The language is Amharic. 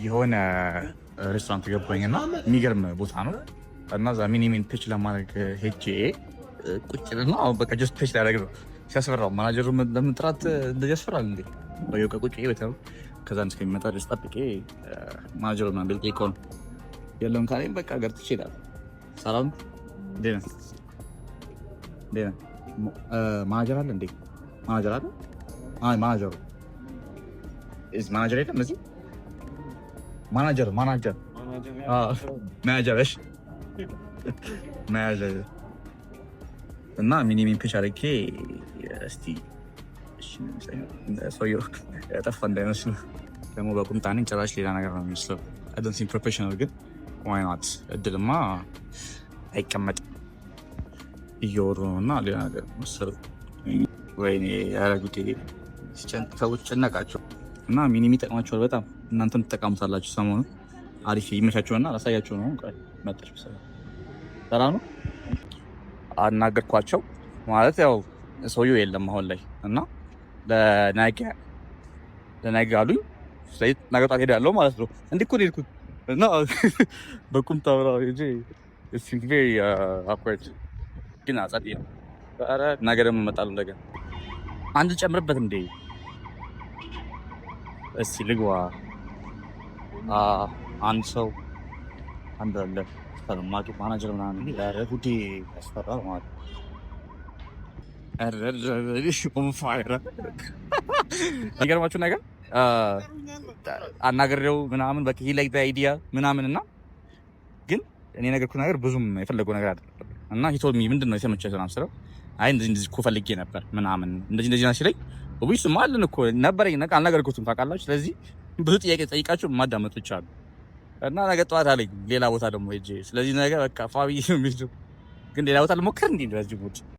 የሆነ ሬስቶራንት ገባኝና የሚገርም ቦታ ነው እና እዛ ሚኒሚን ፒች ለማድረግ ሄጄ ቁጭ ልና አሁን በቃ ጀስት ፒች ላደርግ ነው። ሲያስፈራው ማናጀሩ ለምጥራት እንደዚህ ያስፈራል እንዴ? በየው ቁጭ ቤተው ከዛ እስከሚመጣ ድረስ ጠብቄ ማናጀሩ ነው ቢልጥ ይኮን የለም ካለኝ በቃ ገርት ይችላል። ሰላም ደህና ማናጀር አለ እንዴ? ማናጀር አለ? አይ ማናጀሩ ማናጀር የለም እዚህ ማናጀር እሺ ማናጀር እና ሚኒሚን ፒች አድርጌ እስቲ ሰውዬው ጠፋ እንዳይመስሉ ደግሞ በቁምጣ ነኝ ጭራሽ ሌላ ነገር ነው የሚመስለው። አይ ዶንት ሲም ፕሮፌሽናል ግን ዋይ ኖት እድልማ አይቀመጥም እየወሩ ነው እና ሌላ ነገር መሰለኝ። ወይኔ ያረጉት ሰዎች ጨነቃቸው እና ሚኒሚ ይጠቅማቸዋል በጣም እናንተም ትጠቀሙታላችሁ። ሰሞኑን አሪፍ ይመቻቸውና ላሳያቸው ነው። መጣች ሰራ ነው አናገርኳቸው ማለት ያው ሰውዬው የለም አሁን ላይ እና ለነገ አሉኝ። ስለዚህ ነገ ጠዋት ሄዳለሁ ማለት ነው። እንዲህ እኮ ነው የሄድኩት እና በቁምጣ ብራው እንጂ it's very awkward ግን አጻዲ ነው። ኧረ ነገ ደግሞ እመጣለሁ እንደገና አንድ ጨምርበት እንዴ እስቲ ልግባ። አንድ ሰው አንድ አለ ተማቂ ማናጀር ምናምን ኧረ ጉዴ ያስፈራል ማለት ነው። የሚገርማችሁ ነገር አናገሬው ምናምን በቃ ሂ ላይክ አይዲያ ምናምን እና ግን እኔ ነገርኩት ነገር ብዙም የፈለገው ነገር አይደለም እና ሂቶል ሚ ምንድነው የተመቸህ ምናምን ስለው አይ እንደዚህ እኮ ፈልጌ ነበር ምናምን እንደዚህ ናሽ ላይ ወይስ ማለን እኮ ነበረኝ ነገር አልነገርኩትም ታውቃላችሁ። ስለዚህ ብዙ ጥያቄ ጠይቃችሁ ማዳመጥ ብቻ ነው እና ነገ ጠዋት አለኝ ሌላ ቦታ ደግሞ ሄጄ ስለዚህ ነገ በቃ ፋቢ ግን ሌላ ቦታ ልሞክር እንዴ እንደዚህ